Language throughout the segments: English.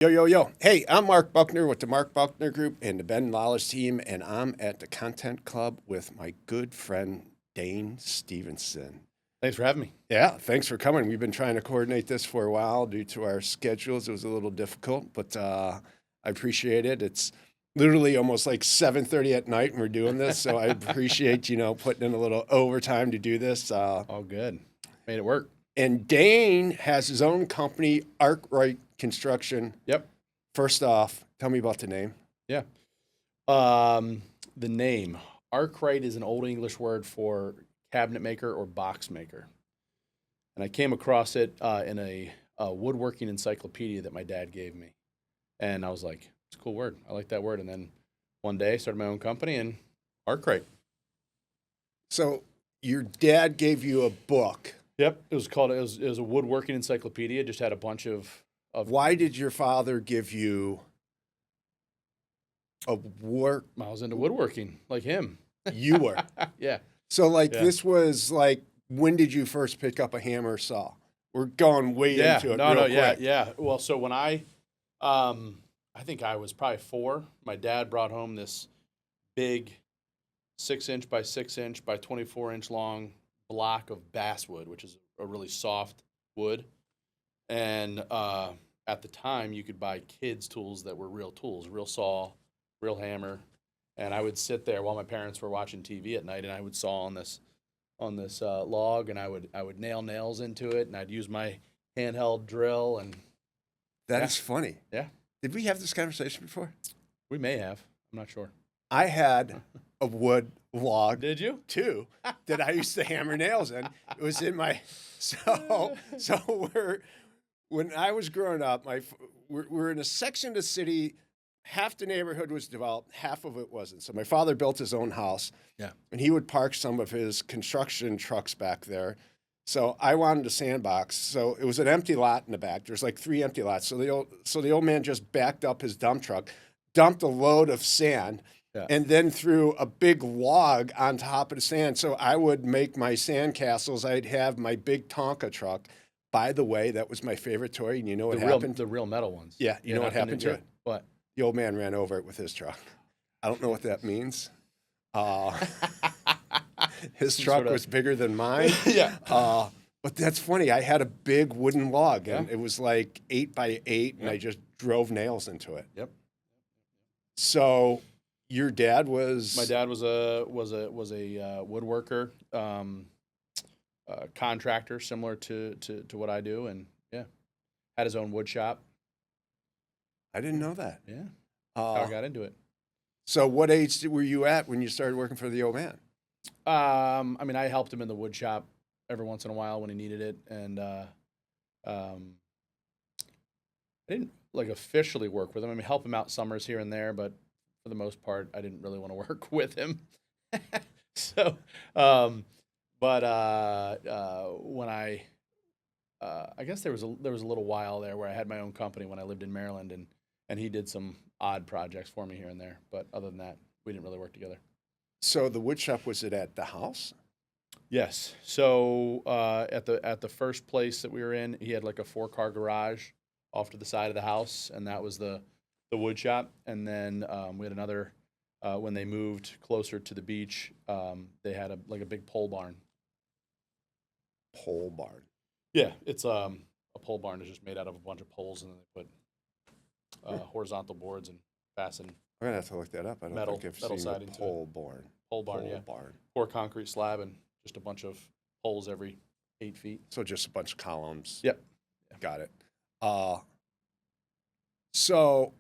Yo, yo, yo. Hey, I'm Mark Buckner with the Mark Buckner Group and the Ben Lawless team, and I'm at the Content Club with my good friend, Dane Stevenson. Thanks for having me. Yeah, thanks for coming. We've been trying to coordinate this for a while due to our schedules. It was a little difficult, but I appreciate it. It's literally almost like 7:30 at night when we're doing this, so I appreciate, putting in a little overtime to do this. All good. Made it work. And Dane has his own company, Arkwright Construction. Yep. First off, tell me about the name. Yeah. The name Arkwright is an Old English word for cabinet maker or box maker, and I came across it in a woodworking encyclopedia that my dad gave me, and I was like, "It's a cool word. I like that word." And then one day, I started my own company, and Arkwright. So your dad gave you a book. Yep. It was a woodworking encyclopedia. It just had a bunch of. Why did your father give you a work? I was into woodworking like him. You were. Yeah. So this was like, when did you first pick up a hammer saw? We're going way into it real quick. Yeah. Well, so when I think I was probably 4. My dad brought home this big 6-inch by 6-inch by 24-inch long block of basswood, which is a really soft wood. And at the time, you could buy kids' tools that were real tools, real saw, real hammer. And I would sit there while my parents were watching TV at night, and I would saw on this log, and I would nail nails into it, and I'd use my handheld drill. And that is funny. Yeah. Did we have this conversation before? We may have. I'm not sure. I had a wood log. Did you? Too, that I used to hammer nails in. It was in my when I was growing up, we're in a section of the city. Half the neighborhood was developed, half of it wasn't. So my father built his own house. Yeah. And he would park some of his construction trucks back there. So I wanted a sandbox. So it was an empty lot in the back. There's like 3 empty lots. So the old man just backed up his dump truck, dumped a load of sand. Yeah. And then threw a big log on top of the sand. So I would make my sand castles. I'd have my big Tonka truck. By the way, that was my favorite toy. And you know what happened? The real metal ones. Yeah. You know what happened to it? What? The old man ran over it with his truck. I don't know what that means. His truck was bigger than mine. Yeah. But that's funny. I had a big wooden log, and it was like 8 by 8, and I just drove nails into it. Yep. So your dad was? My dad was a woodworker, contractor, similar to what I do, and had his own wood shop. I didn't know that. Yeah, how I got into it. So what age were you at when you started working for the old man? I helped him in the wood shop every once in a while when he needed it, and I didn't officially work with him. Help him out summers here and there, but for the most part, I didn't really want to work with him. So, when I guess there was a little while there where I had my own company when I lived in Maryland, and he did some odd projects for me here and there. But other than that, we didn't really work together. So the wood shop, was it at the house? Yes. So at the first place that we were in, he had like a 4-car garage off to the side of the house, and that was the wood shop. And then we had another when they moved closer to the beach. They had a big pole barn. Pole barn. Yeah, it's a pole barn is just made out of a bunch of poles, and then they put horizontal boards and fasten. I'm gonna have to look that up. I don't think I've seen a pole barn. Pole barn, yeah. Pour concrete slab and just a bunch of poles every 8 feet. So just a bunch of columns. Yep. Got it. So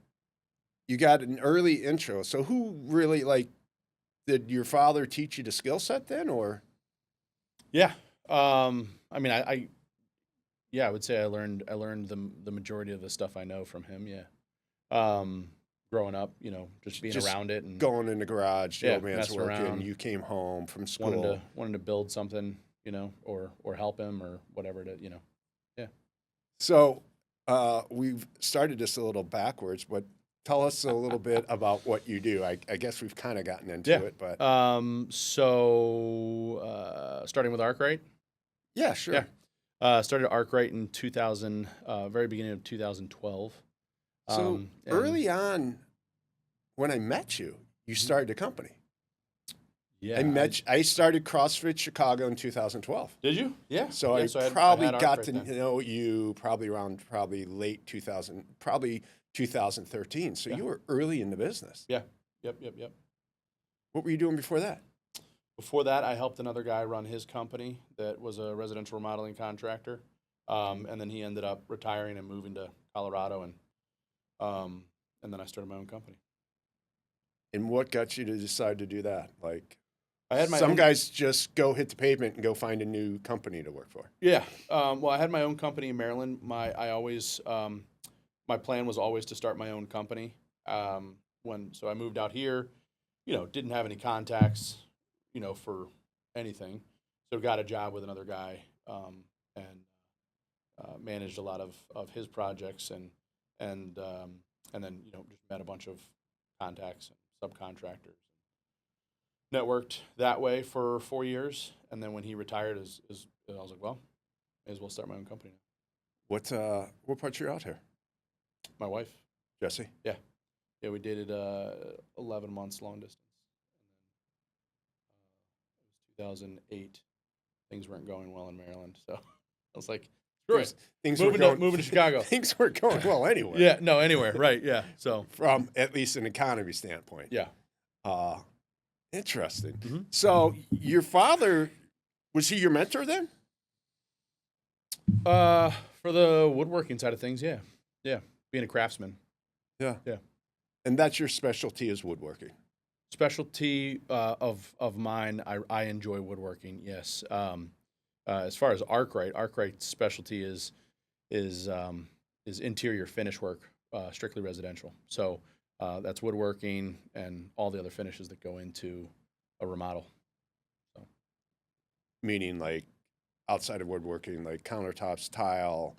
you got an early intro. So who really did your father teach you the skill set then, or? Yeah. I would say I learned the majority of the stuff I know from him. Yeah. Growing up, just being around it and going in the garage, the old man's working. Around. You came home from school, wanting to build something, or help him or whatever yeah. So we've started this a little backwards, but tell us a little bit about what you do. I guess we've kind of gotten into it, but starting with Arkwright. Yeah, sure. Yeah. Started Arkwright in very beginning of 2012. So And- early on, when I met you, you started a company. yeah, I started CrossFit Chicago in 2012. did you? Yeah. So yeah, I had probably Arc got right to then. know you around late 2000, probably 2013. So Yeah. you were early in the business. Yeah. Yep. What were you doing before that? Before that, I helped another guy run his company that was a residential remodeling contractor, and then he ended up retiring and moving to Colorado, and then I started my own company. And what got you to decide to do that? Like, I had my some own, guys just go hit the pavement and go find a new company to work for. Yeah. Well, I had my own company in Maryland. My plan was always to start my own company. So I moved out here, didn't have any contacts, for anything. So got a job with another guy, and managed a lot of his projects, and then just met a bunch of contacts and subcontractors. Networked that way for 4 years, and then when he retired, I was like, well, may as well start my own company now. What part you out here? My wife, Jesse? yeah, we dated 11 months long distance. And then, it was 2008. Things weren't going well in Maryland, so I was like, screw it, moving to Chicago. Things weren't going well anywhere. Yeah, no, anywhere, right? Yeah, so From at least an economy standpoint. yeah. Interesting. Mm-hmm. So your father, was he your mentor then? For the woodworking side of things, yeah, being a craftsman. Yeah. Yeah. And that's your specialty is woodworking. Specialty of mine, I enjoy woodworking. Yes. As far as Arkwright's specialty is interior finish work, strictly residential. So that's woodworking and all the other finishes that go into a remodel. So. Meaning like outside of woodworking, like countertops, tile,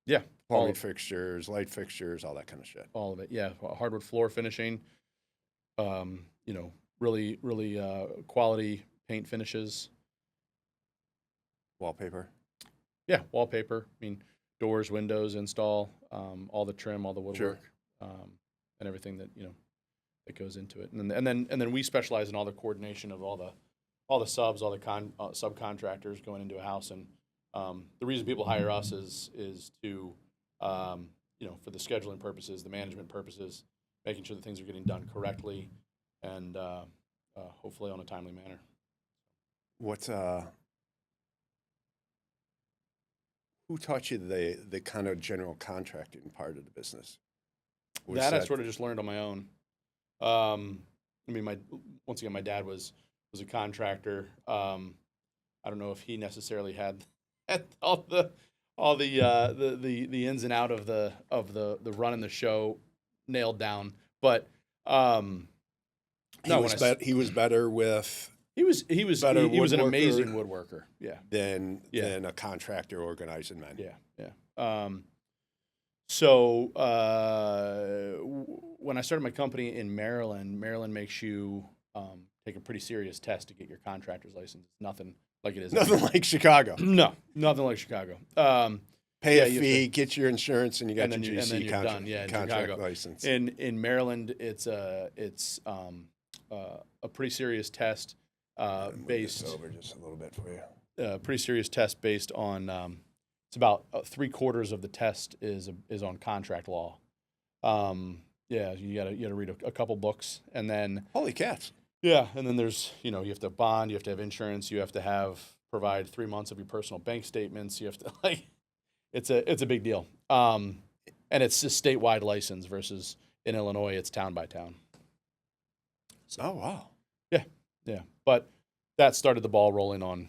Yeah, plumbing fixtures, light fixtures, all that kind of shit. All of it. Yeah, hardwood floor finishing. Really quality paint finishes. Wallpaper. Yeah, wallpaper. I mean, doors, windows, install, all the trim, all the woodwork, and everything that that goes into it. And then we specialize in all the coordination of all the subs, all the subcontractors going into a house. And the reason people hire us is to for the scheduling purposes, the management purposes, making sure that things are getting done correctly, and hopefully on a timely manner. Who taught you the kind of general contracting part of the business? That I sort of just learned on my own. I mean, once again, my dad was a contractor. I don't know if he necessarily had all the ins and out of the running the show nailed down, but he was better with. He was an amazing woodworker. Yeah. Than a contractor organizing men. Yeah. So when I started my company in Maryland makes you take a pretty serious test to get your contractor's license. It's nothing like it is. Nothing like Chicago. No, nothing like Chicago. Pay a fee, get your insurance, and you got your GC contract license. In Maryland, it's a pretty serious test. Based over just a little bit for you. Pretty serious test based on it's about 3/4 of the test is on contract law. Yeah, you gotta read a couple books, and then holy cats. Yeah, and then there's you have to bond, you have to have insurance, you have to provide 3 months of your personal bank statements. You have to it's a big deal. And it's a statewide license versus in Illinois it's town by town. So, oh wow. Yeah, but that started the ball rolling on,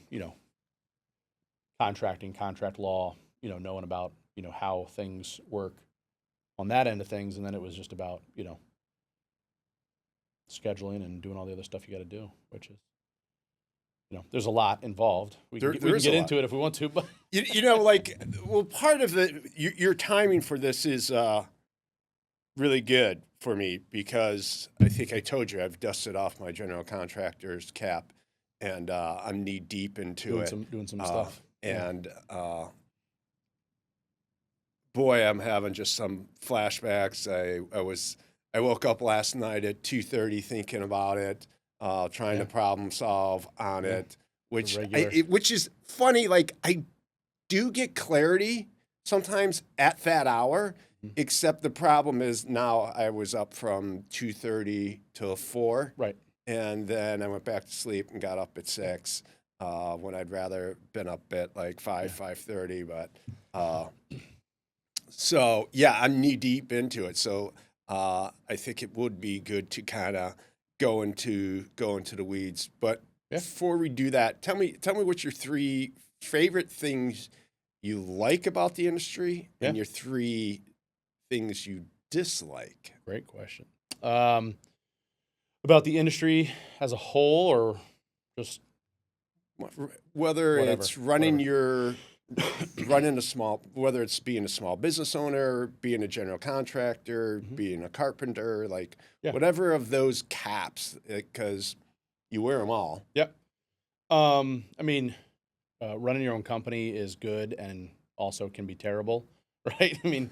contracting, contract law, knowing about, how things work on that end of things. And then it was just about, scheduling and doing all the other stuff you got to do, which is, there's a lot involved. We can get into it if we want to, but part of your timing for this is really good for me because I think I told you I've dusted off my general contractor's cap and I'm knee deep into doing some stuff. And boy, I'm having just some flashbacks. I woke up last night at 2:30 thinking about it, trying Yeah. to problem solve on Yeah. it, which Regular. which is funny. Like I do get clarity sometimes at that hour, Mhm. except the problem is now I was up from 2:30 till 4, Right. and then I went back to sleep and got up at 6, when I'd rather been up at like 5, Yeah. 5:30, but. So yeah, I'm knee deep into it. So I think it would be good to kind of go into the weeds. But Yeah. before we do that, tell me what your 3 favorite things you like about the industry Yeah. and your 3 things you dislike. Great question. About the industry as a whole, or just Whether whatever? it's running Whatever. whether it's being a small business owner, being a general contractor, Mhm. being a carpenter, like Yeah. whatever of those caps, because you wear them all. Yep. I mean, running your own company is good and also can be terrible, right? Yeah.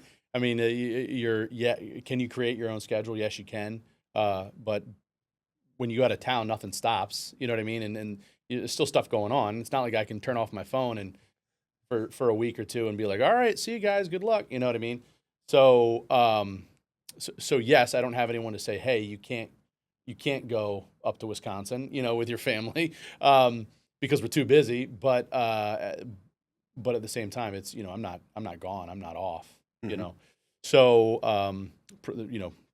Can you create your own schedule? Yes, you can. But when you go out of town, nothing stops. You know what I mean? And there's still stuff going on. It's not like I can turn off my phone and for a week or two and be like, all right, see you guys, good luck. You know what I mean? So, so yes, I don't have anyone to say, hey, you can't go up to Wisconsin, with your family, because we're too busy. But at the same time, it's, I'm not gone, I'm not off, you Mhm. know. So,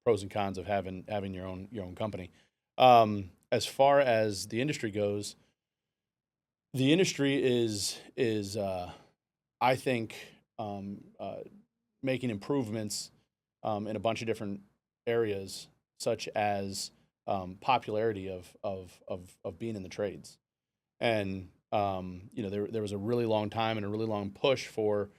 pros and cons of having your own company. As far as the industry goes, the industry is I think, making improvements in a bunch of different areas, such as popularity of being in the trades. And there was a really long time and a really long push for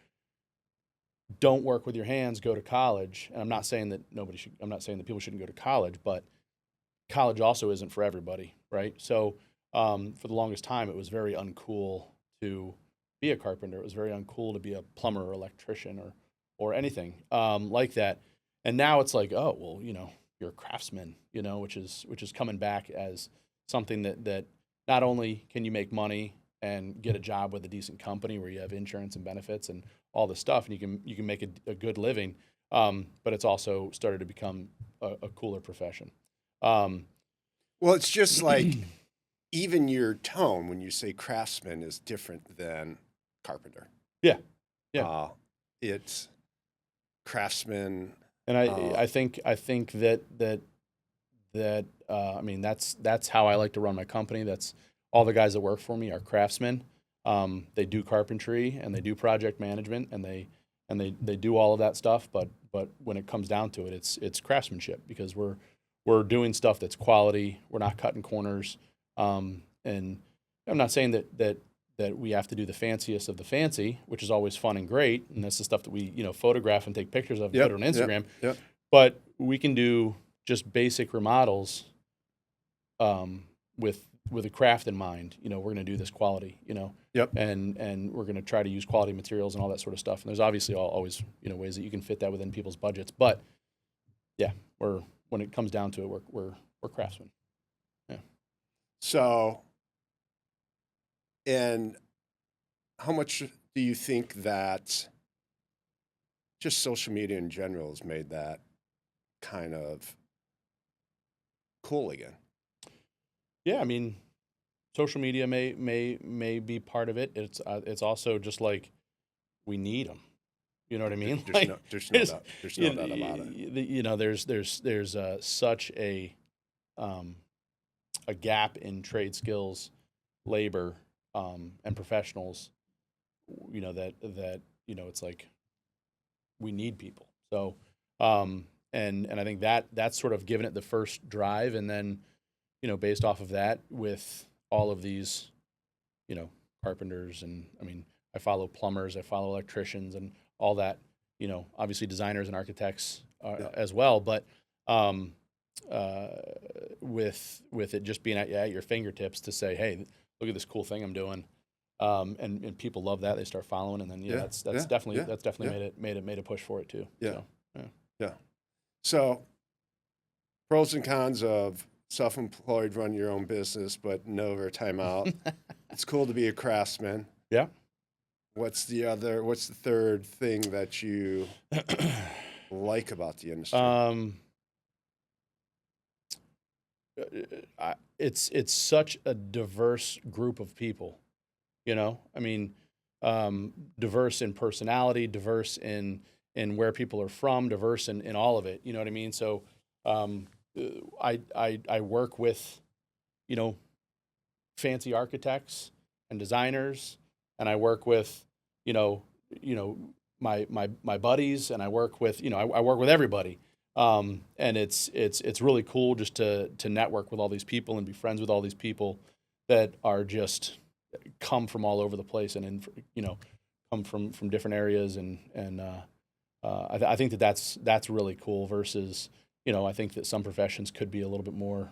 don't work with your hands, go to college. And I'm not saying that nobody should. I'm not saying that people shouldn't go to college, but college also isn't for everybody, right? So for the longest time, it was very uncool to be a carpenter. It was very uncool to be a plumber or electrician or anything like that. And now it's like, oh well, you're a craftsman, which is coming back as something that not only can you make money and get a job with a decent company where you have insurance and benefits and all this stuff, and you can make a good living, but it's also started to become a cooler profession. Um, Well, it's just like even your tone when you say craftsman is different than carpenter. yeah, yeah, Uh, it's craftsman. and Uh, I think that I mean that's how I like to run my company. That's all the guys that work for me are craftsmen. They do carpentry and they do project management and they do all of that stuff. But when it comes down to it, it's craftsmanship because we're doing stuff that's quality. We're not cutting corners. And I'm not saying that we have to do the fanciest of the fancy, which is always fun and great, and that's the stuff that we photograph and take pictures of and put yep, it on yep, Instagram. yep. But we can do just basic remodels with a craft in mind. We're going to do this quality. Yep. And we're going to try to use quality materials and all that sort of stuff. And there's obviously always ways that you can fit that within people's budgets. But yeah, when it comes down to it, we're craftsmen. Yeah. So, and how much do you think that just social media in general has made that kind of cool again? Yeah, I mean, social media may be part of it. It's also just like we need them. You know what I mean? Like, There's no doubt, there's no doubt about it. there's such um, a gap in trade skills, labor, and professionals. That it's like we need people. So, and I think that's sort of given it the first drive, and then based off of that, with all of these carpenters, and I mean, I follow plumbers, I follow electricians, and all that. Obviously designers and architects Yeah. as well. But um, uh, with it just being at your fingertips to say, hey, look at this cool thing I'm doing. And people love that. They start following, and then Yeah, that's yeah, definitely yeah, made a push for it too. yeah, So, yeah. yeah. So pros and cons of self-employed, run your own business, but no overtime out. It's cool to be a craftsman. Yeah. What's the third thing that you like about the industry? It's such a diverse group of people, you know. I mean, diverse in personality, diverse in where people are from, diverse in all of it. You know what I mean? So, I work with, you know, fancy architects and designers, and I work with, you know, my buddies, and I work with, I work with everybody. And it's really cool just to network with all these people and be friends with all these people that are just come from all over the place and come from different areas, and I think that's really cool versus, I think that some professions could be a little bit more,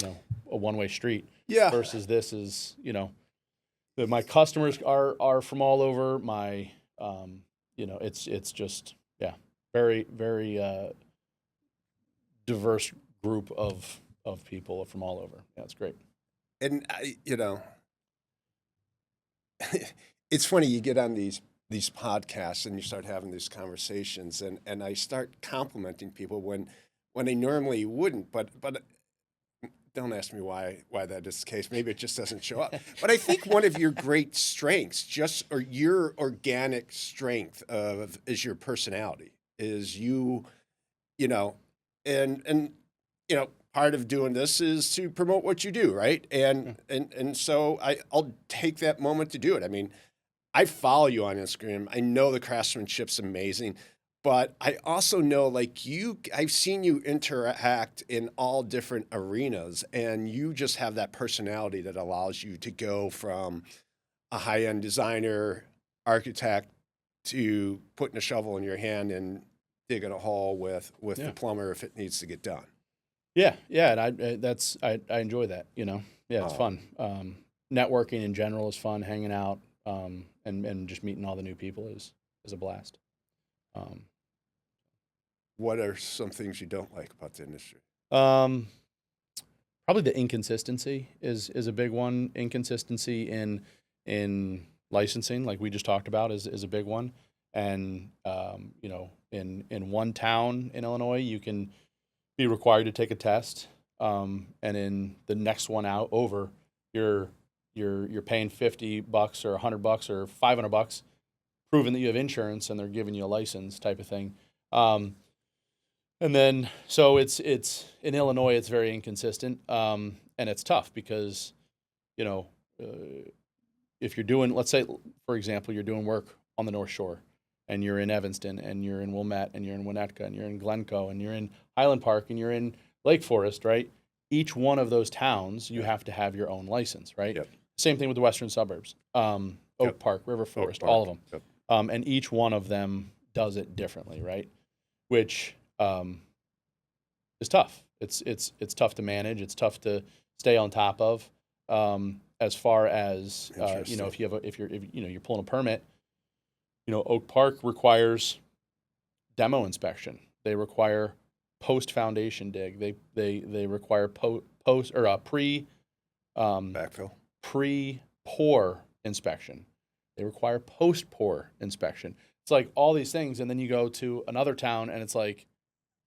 a one-way street. Yeah. Versus this is, that my customers are from all over. My, it's just, yeah, very, very diverse group of people from all over. Yeah, it's great. And it's funny, you get on these podcasts and you start having these conversations, and I start complimenting people when they normally wouldn't, but don't ask me why that is the case. Maybe it just doesn't show up. But I think one of your great strengths, or your organic strength is your personality. Is you, and part of doing this is to promote what you do, right? And so I'll take that moment to do it. I mean, I follow you on Instagram. I know the craftsmanship's amazing. But I also know, like I've seen you interact in all different arenas, and you just have that personality that allows you to go from a high-end designer, architect, to putting a shovel in your hand and digging a hole with the plumber if it needs to get done. Yeah, and I enjoy that. Yeah, it's fun. Networking in general is fun. Hanging out, and just meeting all the new people is a blast. What are some things you don't like about the industry? Probably the inconsistency is a big one. Inconsistency in licensing, like we just talked about, is a big one. And in one town in Illinois, you can be required to take a test, and in the next one over, you're paying $50 or $100 or $500, proving that you have insurance, and they're giving you a license type of thing. And then, so it's in Illinois, it's very inconsistent, and it's tough because, if you're doing, let's say, for example, you're doing work on the North Shore, and you're in Evanston, and you're in Wilmette, and you're in Winnetka, and you're in Glencoe, and you're in Highland Park, and you're in Lake Forest, right? Each one of those towns, you have to have your own license, right? Yep. Same thing with the western suburbs, Oak Park, River Forest, all of them. Yep. And each one of them does it differently, right? Which is tough. It's tough to manage. It's tough to stay on top of. As far as if you're pulling a permit, Oak Park requires demo inspection. They require post foundation dig. They require post or backfill, pre-pour inspection. They require post-pour inspection. It's like all these things, and then you go to another town, and it's like,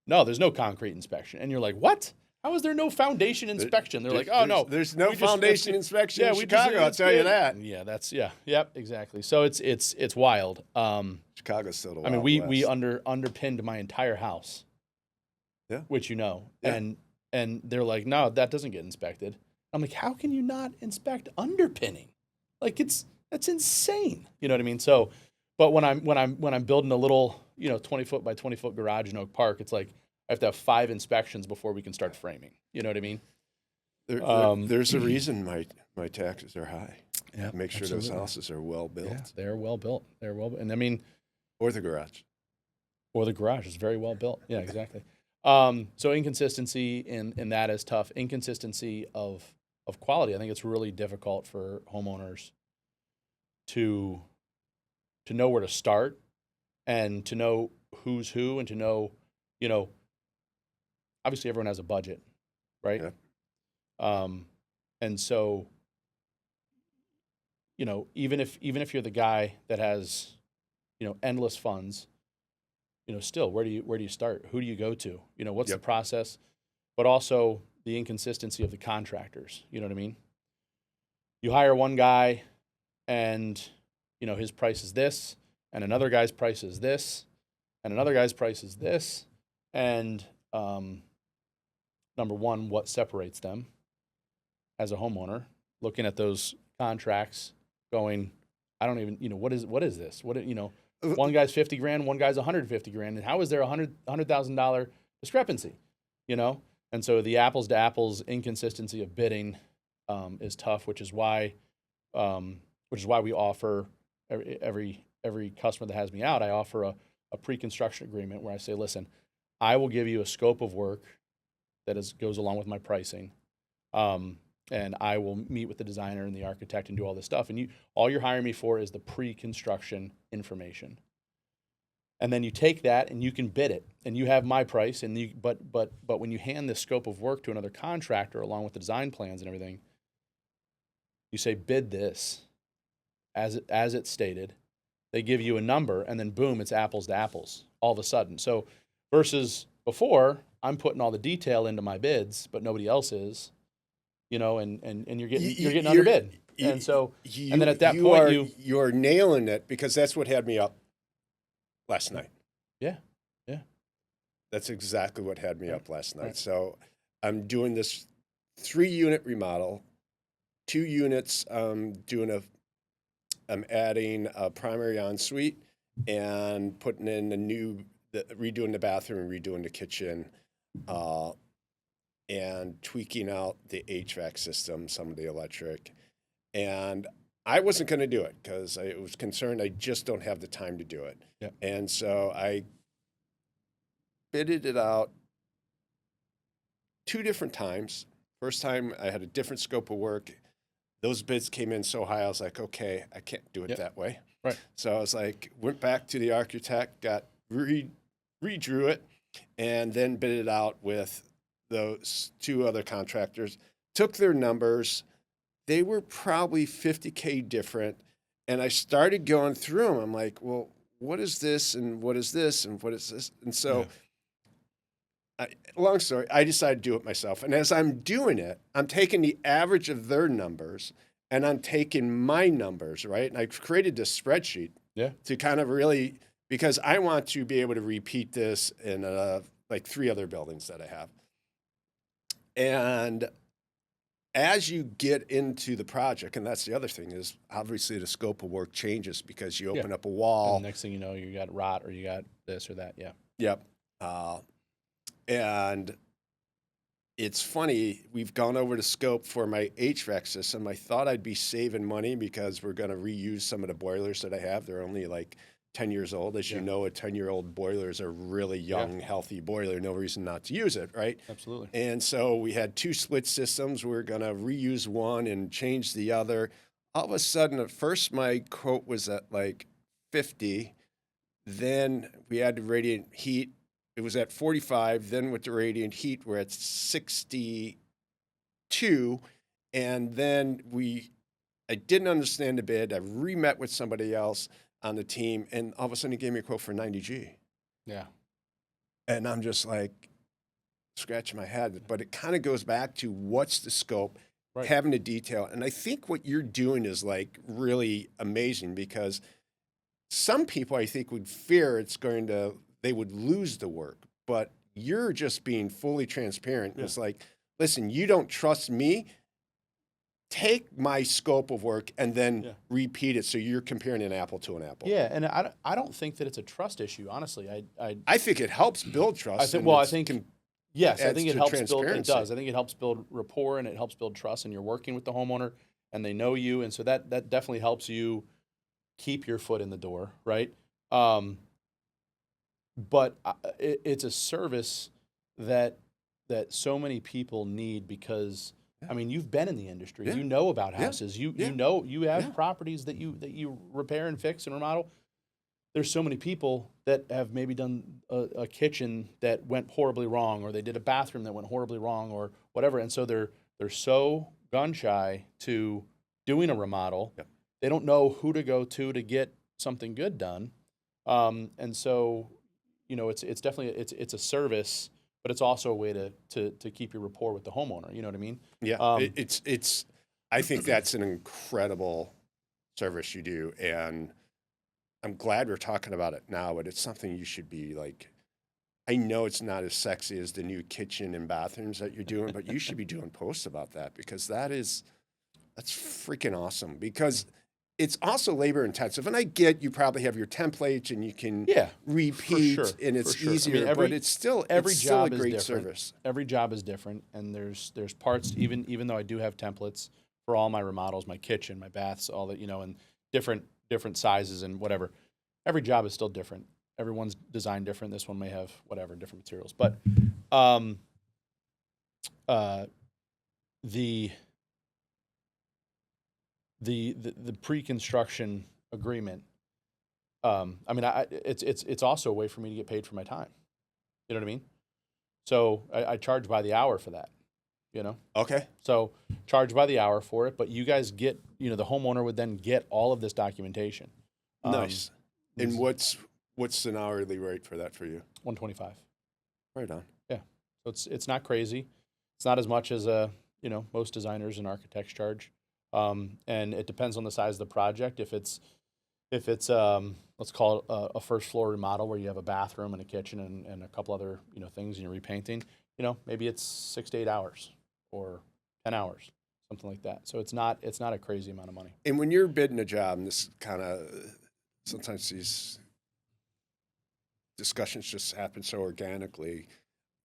no, there's no concrete inspection. And you're like, what? How is there no foundation inspection? They're like, oh, no. There's no foundation inspection in Chicago, I'll tell you that. Yeah, yep, exactly. So it's wild. Chicago's still the Wild West. We underpinned my entire house. Yeah. Which Yeah. and they're like, no, that doesn't get inspected. I'm like, how can you not inspect underpinning? Like that's insane. You know what I mean? So, but when I'm building a little, 20-foot by 20-foot garage in Oak Park, it's like I have to have 5 inspections before we can start framing. You know what I mean? There's a reason my taxes are high. Yeah, make sure absolutely. Those houses are well built. Yeah, they're well built. And I mean, or the garage. Or the garage is very well built. Yeah, exactly. So inconsistency in that is tough. Inconsistency of quality. I think it's really difficult for homeowners to know where to start and to know who's who and to know, you know, obviously everyone has a budget, right? Yeah. And so, you know, even if you're the guy that has, you know, endless funds, you know, still where do you start? Who do you go to? You know, what's the Yep. process? But also the inconsistency of the contractors. You know what I mean? You hire one guy and, you know, his price is this, and another guy's price is this, and another guy's price is this. And number one, what separates them as a homeowner, looking at those contracts going, I don't even, you know, what is this? What, you know, one guy's 50 grand, one guy's 150 grand. And how is there $100,000 discrepancy, you know? And so the apples to apples inconsistency of bidding is tough, which is why we offer every customer that has me out, I offer a pre-construction agreement where I say, listen, I will give you a scope of work that goes along with my pricing. And I will meet with the designer and the architect and do all this stuff. And all you're hiring me for is the pre-construction information. And then you take that and you can bid it, and you have my price. And but when you hand this scope of work to another contractor along with the design plans and everything, you say bid this as it's stated. They give you a number, and then boom, it's apples to apples all of a sudden. So versus before, I'm putting all the detail into my bids, but nobody else is. You know, and you're getting underbid. And so, and then at that point, you're nailing it, because that's what had me up last night. Yeah. That's exactly what had me up last night. Right. So I'm doing this 3-unit remodel, 2 units. I'm adding a primary ensuite and putting in redoing the bathroom and redoing the kitchen. And tweaking out the HVAC system, some of the electric. And I wasn't going to do it because I was concerned I just don't have the time to do it. Yep. And so I bidded it out 2 different times. First time I had a different scope of work. Those bids came in so high, I was like, okay, I can't do it that way. Right. So I was like, went back to the architect, redrew it, and then bid it out with those 2 other contractors, took their numbers. They were probably $50K different. And I started going through them. I'm like, well, what is this? And what is this? And what is this? And so, long story, I decided to do it myself. And as I'm doing it, I'm taking the average of their numbers and I'm taking my numbers, right? And I've created this spreadsheet to kind of really, because I want to be able to repeat this in like 3 other buildings that I have. And as you get into the project, and that's the other thing, is obviously the scope of work changes because you open up a wall. And the next thing you know, you got rot or you got this or that. Yeah. Yep. And it's funny, we've gone over the scope for my HVAC system. I thought I'd be saving money because we're going to reuse some of the boilers that I have. They're only like 10 years old. As you know, a 10-year-old boiler is a really young, healthy boiler. No reason not to use it, right? Absolutely. And so we had 2 split systems. We're going to reuse one and change the other. All of a sudden, at first, my quote was at like 50. Then we had the radiant heat. It was at 45. Then with the radiant heat, we're at 62. And then I didn't understand the bid. I re-met with somebody else on the team, and all of a sudden he gave me a quote for 90G. Yeah. And I'm just like scratching my head. But it kind of goes back to what's the scope, having the detail. And I think what you're doing is like really amazing, because some people I think would fear they would lose the work. But you're just being fully transparent. Yeah. It's like, listen, you don't trust me. Take my scope of work and then repeat it, so you're comparing an apple to an apple. Yeah, and I don't think that it's a trust issue, honestly. I think it helps build trust. I think it helps build. It does. I think it helps build rapport and it helps build trust. And you're working with the homeowner, and they know you, and so that definitely helps you keep your foot in the door, right? But it's a service that so many people need, because I mean, you've been in the industry. Yeah. You know about Yeah. houses. You Yeah. know you have Yeah. properties that you repair and fix and remodel. There's so many people that have maybe done a kitchen that went horribly wrong, or they did a bathroom that went horribly wrong, or whatever, and so they're so gun shy to doing a remodel. Yep. They don't know who to go to get something good done, and so it's definitely it's a service, but it's also a way to keep your rapport with the homeowner. You know what I mean? Yeah. It's. I think that's an incredible service you do, and I'm glad we're talking about it now, but it's something you should be like. I know it's not as sexy as the new kitchen and bathrooms that you're doing, but you should be doing posts about that, because that's freaking awesome, because it's also labor intensive. And I get you probably have your templates and you can repeat, sure, and it's for sure. I easier, mean, but it's still every it's still a job is great different. service. Every job is different, and there's parts, even though I do have templates for all my remodels, my kitchen, my baths, all that, and different sizes and whatever. Every job is still different. Everyone's designed different. This one may have whatever different materials, but the pre-construction agreement. I mean, it's also a way for me to get paid for my time. You know what I mean? So I charge by the hour for that. Okay. So charge by the hour for it, but you guys get, the homeowner would then get all of this documentation. Nice. And what's an hourly rate for that for you? $125. Right on. Yeah. So it's not crazy. It's not as much as most designers and architects charge. And it depends on the size of the project. If it's let's call it a first floor remodel where you have a bathroom and a kitchen and a couple other things, and you're repainting, maybe it's 6 to 8 hours or 10 hours, something like that. So it's not a crazy amount of money. And when you're bidding a job, and this kind of sometimes these discussions just happen so organically.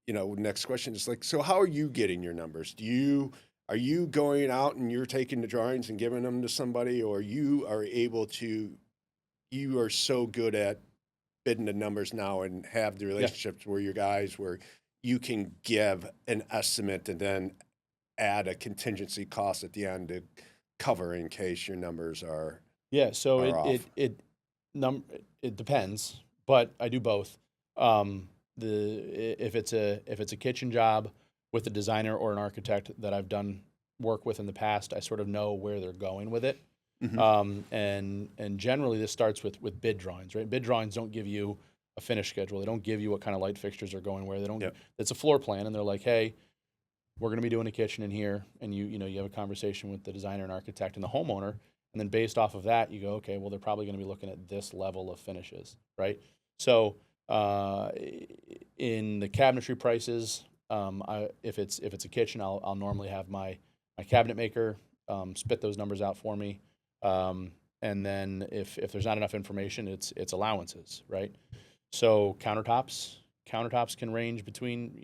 Next question is like, so how are you getting your numbers? Are you going out and you're taking the drawings and giving them to somebody, or you are so good at bidding the numbers now and have the relationships where your guys, where you can give an estimate and then add a contingency cost at the end to cover in case your numbers are so off? It depends, but I do both. If it's a kitchen job with a designer or an architect that I've done work with in the past, I sort of know where they're going with it. Mm-hmm. And generally this starts with bid drawings, right? Bid drawings don't give you a finish schedule. They don't give you what kind of light fixtures are going where. They don't. Yep. It's a floor plan, and they're like, hey, we're going to be doing a kitchen in here, and you have a conversation with the designer and architect and the homeowner, and then based off of that, you go, okay, well, they're probably going to be looking at this level of finishes, right? So in the cabinetry prices, if it's a kitchen, I'll normally have my cabinet maker spit those numbers out for me, and then if there's not enough information, it's allowances, right? So countertops can range between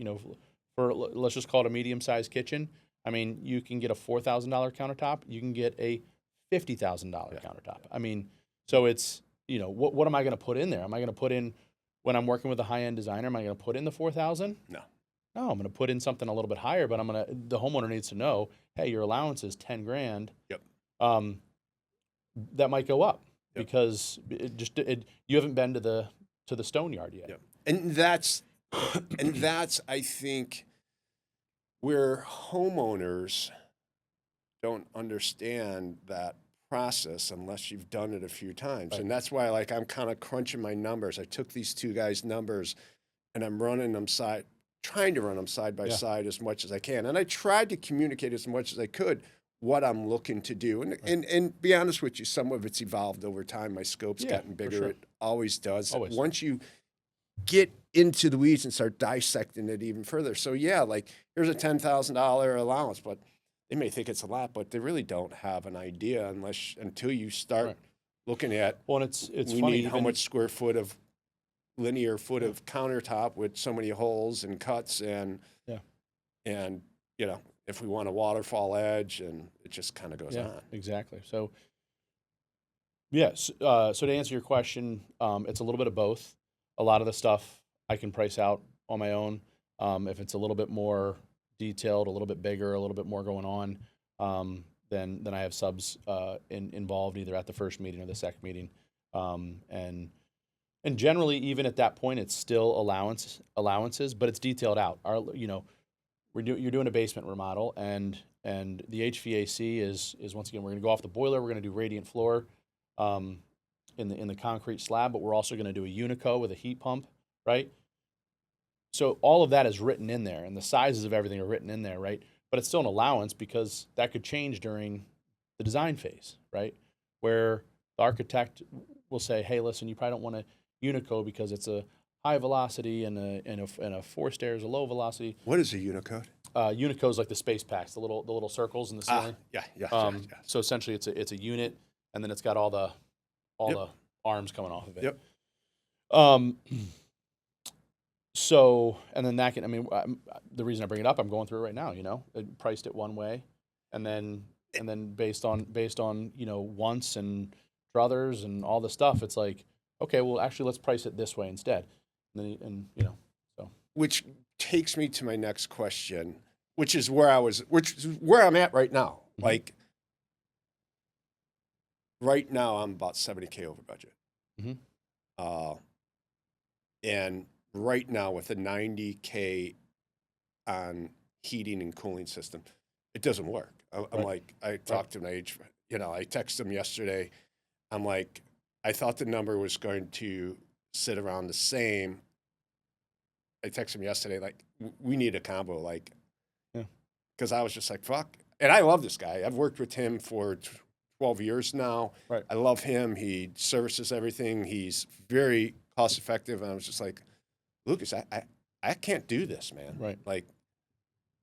for let's just call it a medium-sized kitchen. I mean, you can get a $4,000 countertop, you can get a $50,000 countertop. I mean, so it's what am I going to put in there? Am I going to put in, when I'm working with a high-end designer, am I going to put in the 4,000? No, I'm going to put in something a little bit higher, but the homeowner needs to know, hey, your allowance is 10 grand. Yep. That might go up Yep. because you haven't been to the stone yard yet. Yep. And that's I think where homeowners don't understand that process unless you've done it a few times. Right. And that's why I'm kind of crunching my numbers. I took these two guys' numbers and I'm trying to run them side by side as much as I can. And I tried to communicate as much as I could what I'm looking to do. And be honest with you, some of it's evolved over time. My scope's gotten bigger. Sure. It always does. Always. Once you get into the weeds and start dissecting it even further. So here's a $10,000 allowance, but they may think it's a lot, but they really don't have an idea until you start looking at. Well, and it's we funny, need how much square foot of linear foot of countertop with so many holes and cuts and if we want a waterfall edge, and it just kind of goes on. Exactly. So yes. So to answer your question, it's a little bit of both. A lot of the stuff I can price out on my own. If it's a little bit more detailed, a little bit bigger, a little bit more going on, then I have subs involved either at the first meeting or the second meeting, and generally even at that point it's still allowances, but it's detailed out. You're doing a basement remodel, and the HVAC is once again, we're going to go off the boiler. We're going to do radiant floor in the concrete slab, but we're also going to do a unico with a heat pump, right? So all of that is written in there, and the sizes of everything are written in there, right? But it's still an allowance because that could change during the design phase, right? Where the architect will say, "Hey, listen, you probably don't want a unico because it's a high velocity and a forced air is a low velocity." What is a Unicode? Unico is like the space packs, the little circles in the ceiling. Yeah. So essentially, it's a unit, and then it's got all the arms coming off of it. Yep. So, and then that can, the reason I bring it up, I'm going through it right now. It priced it one way, and then based on once and druthers and all the stuff, it's like, okay, well, actually, let's price it this way instead. So. Which takes me to my next question, which is where I'm at right now. Mm-hmm. Like, right now, I'm about $70K over budget. Mm-hmm. And right now, with a $90K on heating and cooling system, it doesn't work. I'm like, I talked to my I texted him yesterday. I'm like, I thought the number was going to sit around the same. I texted him yesterday, like, we need a combo, like, because I was just like, fuck. And I love this guy. I've worked with him for 12 years now. Right. I love him. He services everything. He's very cost effective. And I was just like, Lucas, I can't do this, man. Right. Like,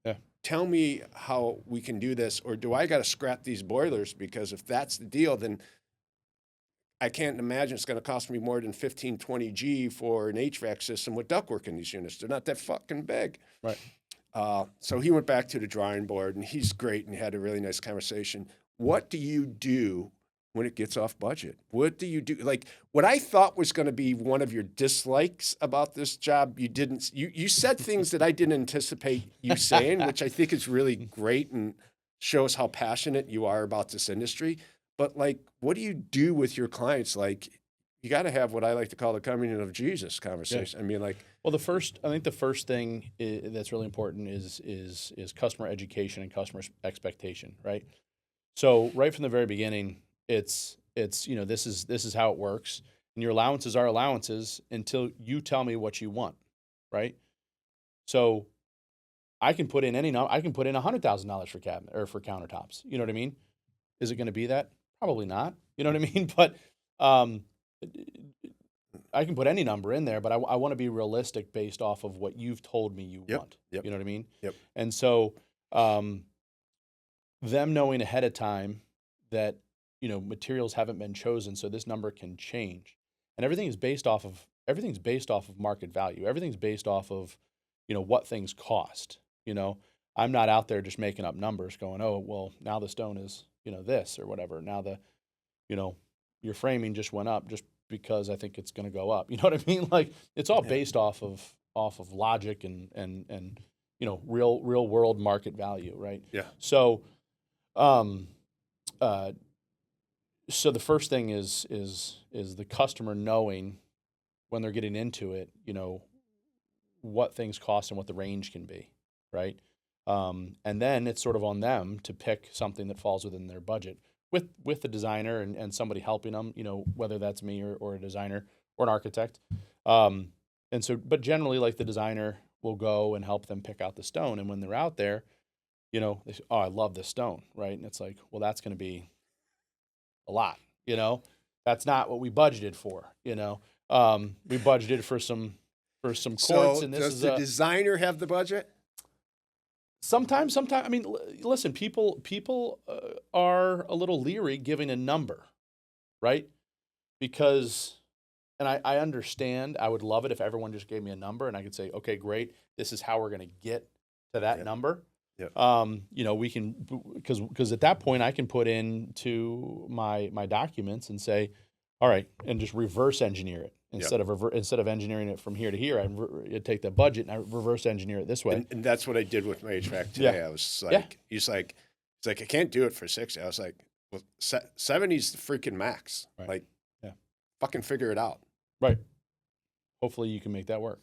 yeah. Tell me how we can do this, or do I got to scrap these boilers? Because if that's the deal, then I can't imagine it's going to cost me more than 15, 20 G for an HVAC system with ductwork in these units. They're not that fucking big. Right. So he went back to the drawing board, and he's great, and had a really nice conversation. What do you do when it gets off budget? What do you do? Like, what I thought was going to be one of your dislikes about this job, you didn't. You said things that I didn't anticipate you saying, which I think is really great and shows how passionate you are about this industry. But, like, what do you do with your clients? Like, you got to have what I like to call the communion of Jesus conversation. Yeah. I mean, like, well, I think the first thing that's really important is customer education and customer expectation, right? So right from the very beginning, it's this is how it works, and your allowances are allowances until you tell me what you want, right? So I can put in $100,000 for cabinet or for countertops. You know what I mean? Is it going to be that? Probably not. You know what I mean? But I can put any number in there, but I want to be realistic based off of what you've told me you want. Yep. You know what I mean? Yep. And so them knowing ahead of time that materials haven't been chosen, so this number can change, and everything's based off of market value. Everything's based off of what things cost. I'm not out there just making up numbers, going, oh well, now the stone is this or whatever. Now your framing just went up just because I think it's going to go up. You know what I mean? Like, it's all based off of logic and real world market value, right? Yeah. So, so the first thing is the customer knowing when they're getting into it, what things cost and what the range can be, right? And then it's sort of on them to pick something that falls within their budget with the designer and somebody helping them, whether that's me or a designer or an architect. And so, but generally, like, the designer will go and help them pick out the stone. And when they're out there, they say, oh, I love this stone, right? And it's like, well, that's going to be a lot, that's not what we budgeted for, we budgeted for some quartz. So and this does is the designer have the budget? Sometimes, I mean, listen, people are a little leery giving a number, right? Because, and I understand, I would love it if everyone just gave me a number and I could say, okay, great, this is how we're going to get to that number. Yeah. We can, because at that point I can put into my documents and say, all right, and just reverse engineer it instead of engineering it from here to here. I take the budget and I reverse engineer it this way. And that's what I did with my HVAC today. Yeah. I was like, he's like, I can't do it for 60. I was like, well, 70's the freaking max. Right. Like, Yeah. fucking figure it out. Right. Hopefully you can make that work.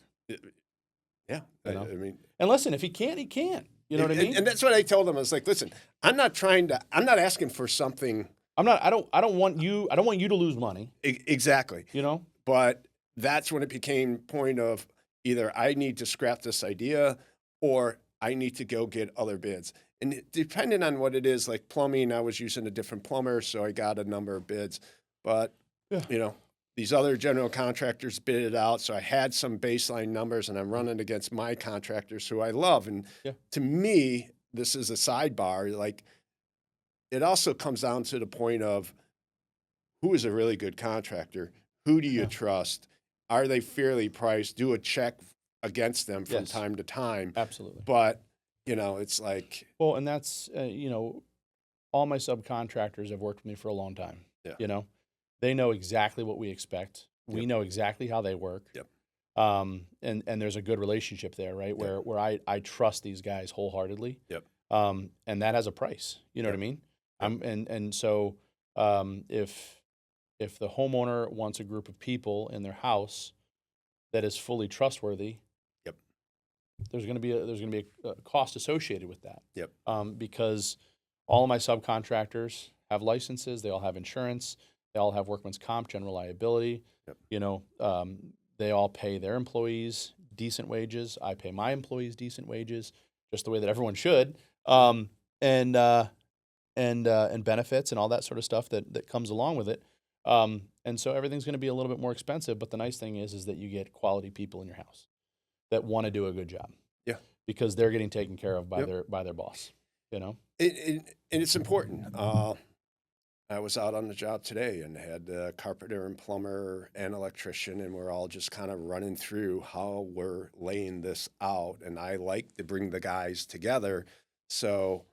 Yeah. You know? I mean, and listen, if he can't, he can't. You know what I mean? And that's what I told him. I was like, listen, I'm not asking for something. I don't want you to lose money. Exactly. You know? But that's when it became point of either I need to scrap this idea or I need to go get other bids. And depending on what it is, like plumbing, I was using a different plumber, so I got a number of bids. But, you know, these other general contractors bid it out, so I had some baseline numbers, and I'm running against my contractors who I love. And to me, this is a sidebar. Like, it also comes down to the point of who is a really good contractor? Who do you trust? Are they fairly priced? Do a check against them from time to time. Absolutely. But, you know, it's like... Well, and that's, you know, all my subcontractors have worked with me for a long time. Yeah. You know, they know exactly what we expect. We know exactly how they work. Yep. And there's a good relationship there, right? Where I trust these guys wholeheartedly. Yep. And that has a price. You know what I mean? And so if the homeowner wants a group of people in their house that is fully trustworthy, there's going to be a cost associated with that. Yep. Because all of my subcontractors have licenses, they all have insurance, they all have workman's comp, general liability. Yep. You know, they all pay their employees decent wages. I pay my employees decent wages, just the way that everyone should. And benefits and all that sort of stuff that comes along with it. And so everything's going to be a little bit more expensive. But the nice thing is that you get quality people in your house that want to do a good job. Yeah. Because they're getting taken care of by their boss. You know. And it's important. I was out on the job today and had a carpenter and plumber and electrician, and we're all just kind of running through how we're laying this out. And I like to bring the guys together so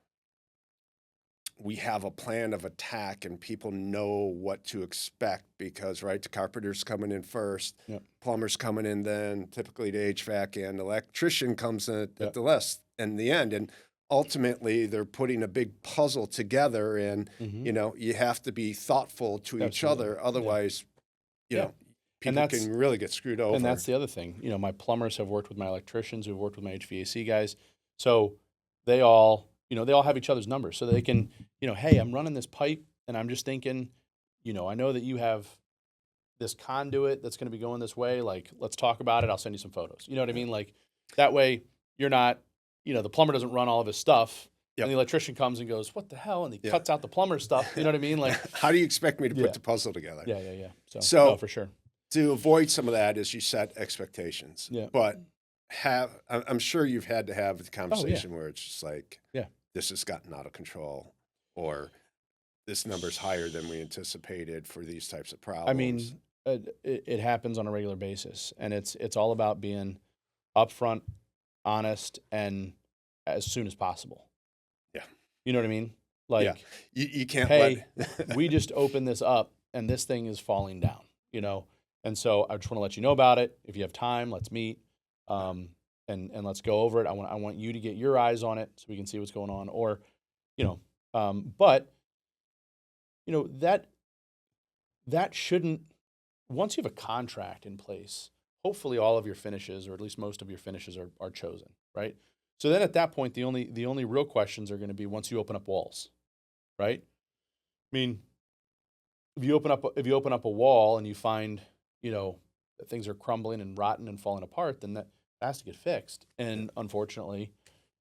we have a plan of attack and people know what to expect because, right, the carpenter's coming in first, plumber's coming in then, typically the HVAC and electrician comes in at the end. And ultimately, they're putting a big puzzle together, and, you know, you have to be thoughtful to each other. Otherwise, you know, people can really get screwed over. And that's the other thing. You know, my plumbers have worked with my electricians who've worked with my HVAC guys. So they all have each other's numbers. So they can, you know, hey, I'm running this pipe, and I'm just thinking, you know, I know that you have this conduit that's going to be going this way. Like, let's talk about it. I'll send you some photos. You know what I mean? Like, that way you're not, you know, the plumber doesn't run all of his stuff, and the electrician comes and goes, what the hell? And he cuts out the plumber stuff. You know what I mean? Like, how do you expect me to put the puzzle together? Yeah. So no, for sure. To avoid some of that is you set expectations. Yeah. But I'm sure you've had to have the conversation where it's just like, this has gotten out of control, or this number's higher than we anticipated for these types of problems. I mean, it happens on a regular basis, and it's all about being upfront, honest, and as soon as possible. Yeah. You know what I mean? Like, you can't we just opened this up, and this thing is falling down, you know? And so I just want to let you know about it. If you have time, let's meet. And let's go over it. I want you to get your eyes on it so we can see what's going on. Or, you know, but you know, that shouldn't, once you have a contract in place, hopefully all of your finishes, or at least most of your finishes, are chosen, right? So then at that point, the only real questions are going to be once you open up walls, right? I mean, if you open up a wall and you find, you know, that things are crumbling and rotten and falling apart, then that has to get fixed. And unfortunately,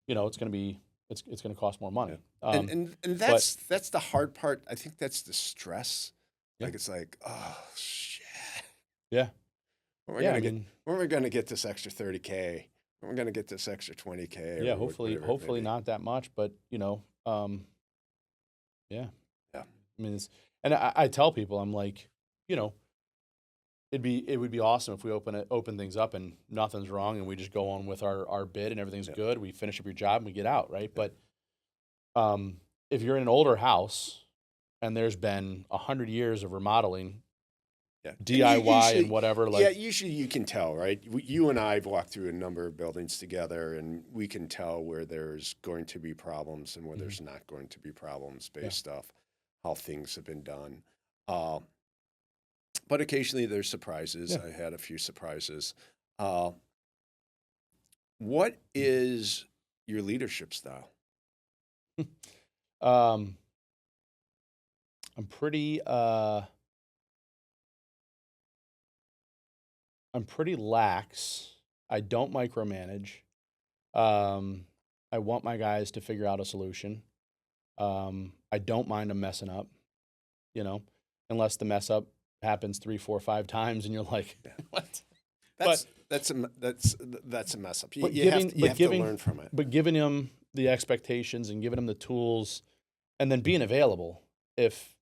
you know, it's going to cost more money. And that's the hard part. I think that's the stress. Like, it's like, oh shit. Yeah. When are we going to get this extra 30K? When are we going to get this extra 20K? Yeah. Hopefully not that much, but you know, yeah. I mean, and I tell people, I'm like, you know, it would be awesome if we open things up and nothing's wrong and we just go on with our bid and everything's good. We finish up your job and we get out, right? But if you're in an older house and there's been 100 years of remodeling Yeah. DIY and Usually, whatever. yeah, Like, usually you can tell, right? You and I have walked through a number of buildings together, and we can tell where there's going to be problems and where Mhm. there's not going to be problems Yeah. based off how things have been done. Uh, but occasionally there's surprises. Yeah. I had a few surprises. Uh, what is your leadership style? Um, I'm pretty I'm pretty lax. I don't micromanage. Um, I want my guys to figure out a solution. I don't mind them messing up, you know, unless the mess up happens 3, 4, 5 times, and you're like, Yeah. what? That's But that's a mess up. You, but you have giving to, you but have to giving learn from it. but giving them the expectations and giving them the tools, and then being available if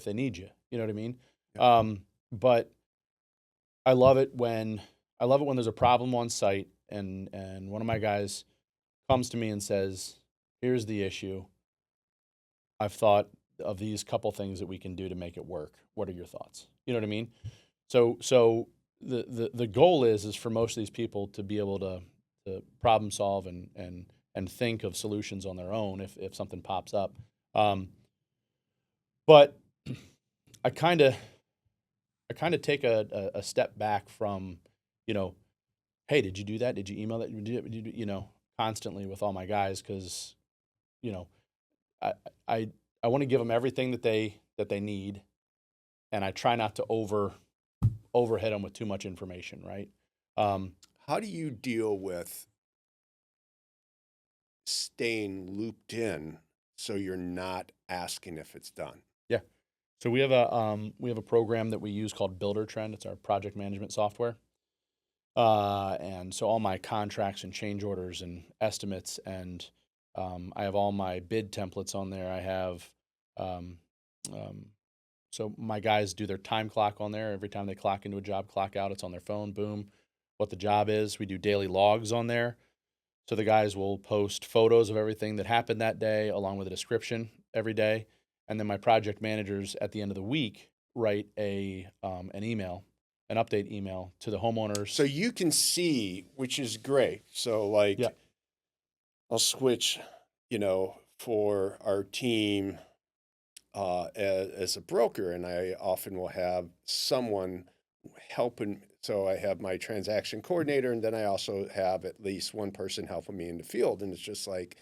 they need you. You know what I mean? Yeah. But I love it when there's a problem on site, and one of my guys comes to me and says, "Here's the issue. I've thought of these couple things that we can do to make it work. What are your thoughts?" You know what I mean? So the goal is for most of these people to be able to problem solve and think of solutions on their own if something pops up. Um, but I kind of take a step back from, you know, hey, did you do that? Did you email that? You know, constantly with all my guys, because, you know, I I I want to give them everything that they need, and I try not to overhit them with too much information, right? Um, How do you deal with staying looped in so you're not asking if it's done? yeah. So we have a program that we use called Builder Trend. It's our project management software. And so all my contracts and change orders and estimates, and I have all my bid templates on there. I have, um, um, so my guys do their time clock on there. Every time they clock into a job, clock out, it's on their phone, boom, what the job is. We do daily logs on there. So the guys will post photos of everything that happened that day, along with a description every day. And then my project managers at the end of the week write an email, an update email to the So homeowners. you can see, which is great. So Yeah, like I'll switch, for our team as a broker, and I often will have someone helping. So I have my transaction coordinator, and then I also have at least one person helping me in the field. And it's just like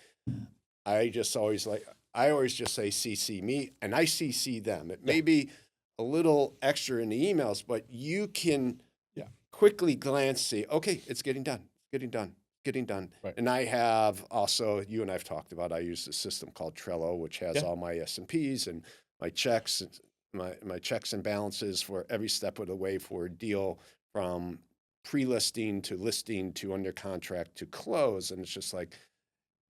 I just always like I always just say CC me, and I CC them. It yeah, may be a little extra in the emails, but you can yeah, quickly glance, see, okay, it's getting done, getting done, getting done. right. And I have also, you and I've talked about, I use a system called Trello, which has Yeah, all my S&Ps and my checks, my checks and balances for every step of the way for a deal, from pre-listing to listing to under contract to close. And it's just like,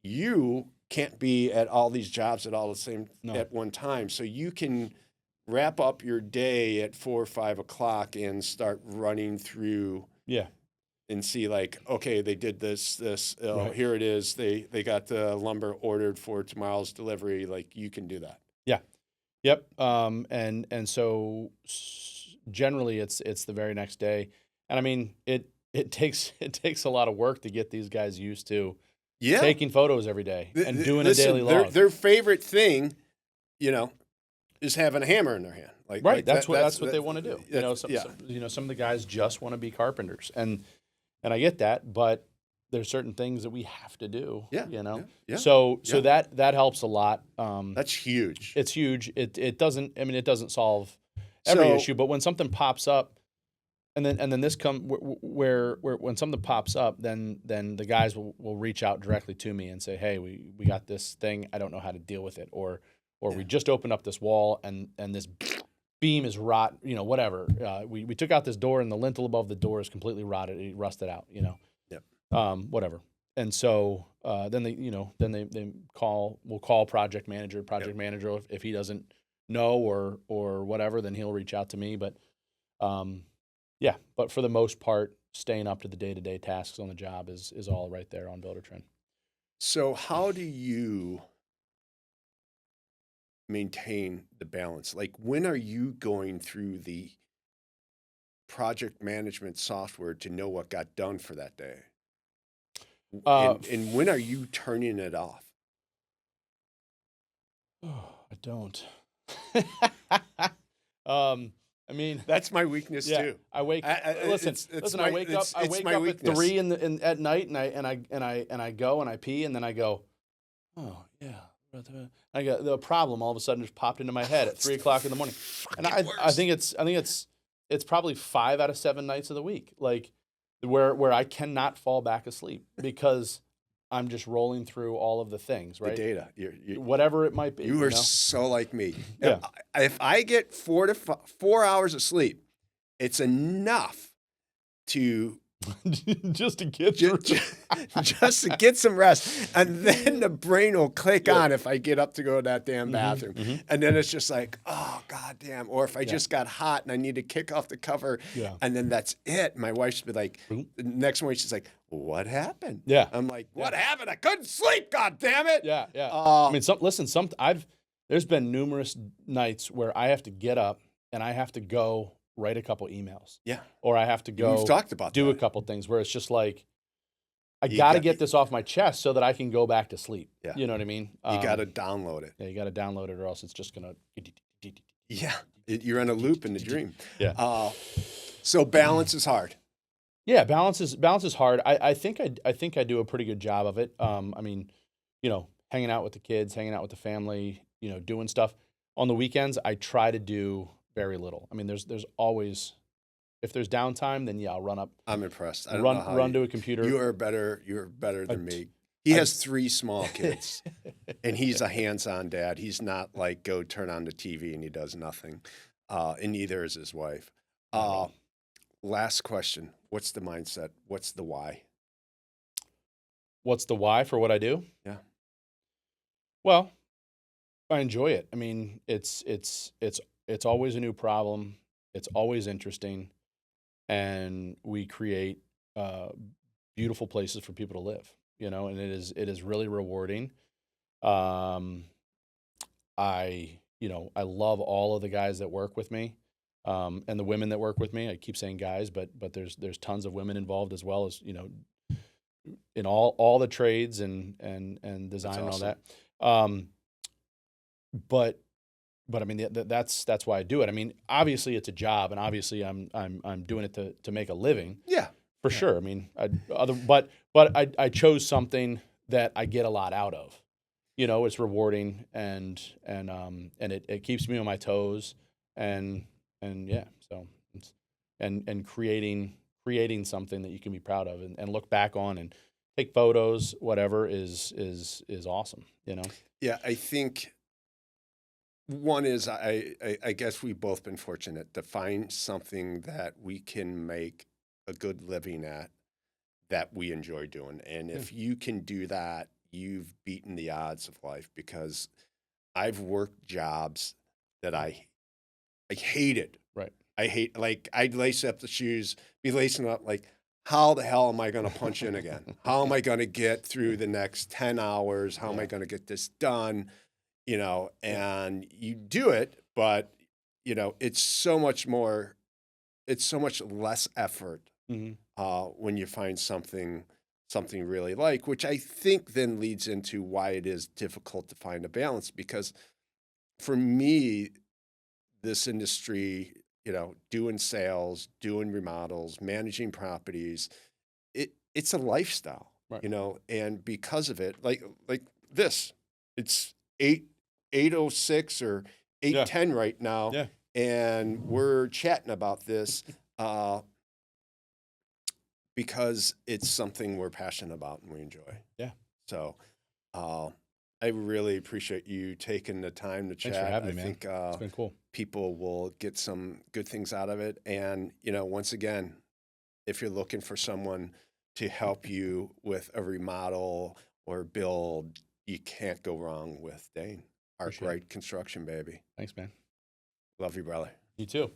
you can't be at all these jobs at all the same no, at one time. So you can wrap up your day at 4 or 5 o'clock and start running through yeah, and see like, okay, they did this, right. here it is. They got the lumber ordered for tomorrow's delivery. Like you can do that. Yeah, yep. And so generally it's the very next day. And I mean, it takes it takes a lot of work to get these guys used to Yeah. taking photos every day and doing a daily Listen, their log. their favorite thing, you know, is having a hammer in their hand. Right. That That's what they want to do. You know, yeah. some of the guys just want to be carpenters, and I get that, but there's certain things that we have to do. Yeah. You know, Yeah. Yeah. so Yeah. that helps a lot. That's huge. It's huge. It doesn't. I mean, it doesn't solve every So issue, but when something pops up, and then this come where when something pops up, then the guys will reach out directly to me and say, hey, we got this thing. I don't know how to deal with it, or yeah. we just opened up this wall and this beam is rot, you know, whatever. We took out this door and the lintel above the door is completely rotted, it rusted out, you know, Yep. whatever. And so then they we'll call project manager. Yep. Manager, if he doesn't know or whatever, then he'll reach out to me. But yeah, but for the most part, staying up to the day-to-day tasks on the job is all right there on Builder Trend. So how do you maintain the balance? Like when are you going through the project management software to know what got done for that day? And when are you turning it off? I don't. I mean, That's my weakness too. I wake. Listen. I wake up. I wake up at 3 at night, and I go and I pee, and then I go, oh yeah. I got the problem. All of a sudden, just popped into my head at 3 o'clock in the morning, and I think it's probably 5 out of 7 nights of the week, like where I cannot fall back asleep because I'm just rolling through all of the things, right? The data, whatever it might be. You are so like me. Yeah. If I get 4 hours of sleep, it's enough to just to get just to get some rest, and then the brain will click on if I get up to go to that damn bathroom, and then it's just like, oh goddamn. Or if I just got hot and I need to kick off the cover, and then that's it. My wife's be like, the next morning she's like, what happened? Yeah, I'm like, what happened? I couldn't sleep. God damn it. Yeah. I mean, there's been numerous nights where I have to get up and I have to go write a couple emails. Yeah. Or I have to go We've talked about do that. a couple things where it's just like, I got to get this off my chest so that I can go back to sleep. Yeah. You know what I mean? You got to download it. Yeah, you got to download it or else it's just going to. Yeah. You're in a loop in the dream. Yeah. So balance is hard. Yeah, balance is hard. I think I do a pretty good job of it. I mean, hanging out with the kids, hanging out with the family, doing stuff. On the weekends, I try to do very little. I mean, there's always, if there's downtime, then I'll run up. I'm impressed. I don't know how run to a computer. You're better than me. He has 3 small kids, and he's a hands-on dad. He's not like go turn on the TV and he does nothing, and neither is his wife. Last question. What's the mindset? What's the why? What's the why for what I do? Yeah. Well, I enjoy it. I mean, it's always a new problem. It's always interesting, and we create beautiful places for people to live. And it is really rewarding. I love all of the guys that work with me, and the women that work with me. I keep saying guys, but there's tons of women involved as well as in all the trades and design and all that. But I mean that's why I do it. I mean, obviously it's a job, and obviously I'm doing it to make a living. Yeah, for sure. I mean, but I chose something that I get a lot out of. It's rewarding and it keeps me on my toes and yeah. So and creating something that you can be proud of and look back on and take photos, whatever is awesome. Yeah, I think. One is I guess we've both been fortunate to find something that we can make a good living at that we enjoy doing. And if you can do that, you've beaten the odds of life, because I've worked jobs that I hated. Right. I hate, like, I'd lace up the shoes, be lacing up, like, how the hell am I going to punch in again? How am I going to get through the next 10 hours? How am I going to get this done? And you do it, but, it's so much less effort when you find something really like, which I think then leads into why it is difficult to find a balance. Because for me, this industry, doing sales, doing remodels, managing properties, it's a lifestyle, right. And because of it, like this, it's 8:06 or 8:10 right now, and we're chatting about this because it's something we're passionate about and we enjoy. Yeah. So I really appreciate you taking the time to chat. Thanks for having me, man. I think it's been cool. People will get some good things out of it. And, once again, if you're looking for someone to help you with a remodel or build, you can't go wrong with Dane. Arkwright Construction, baby. Thanks, man. Love you, brother. You too.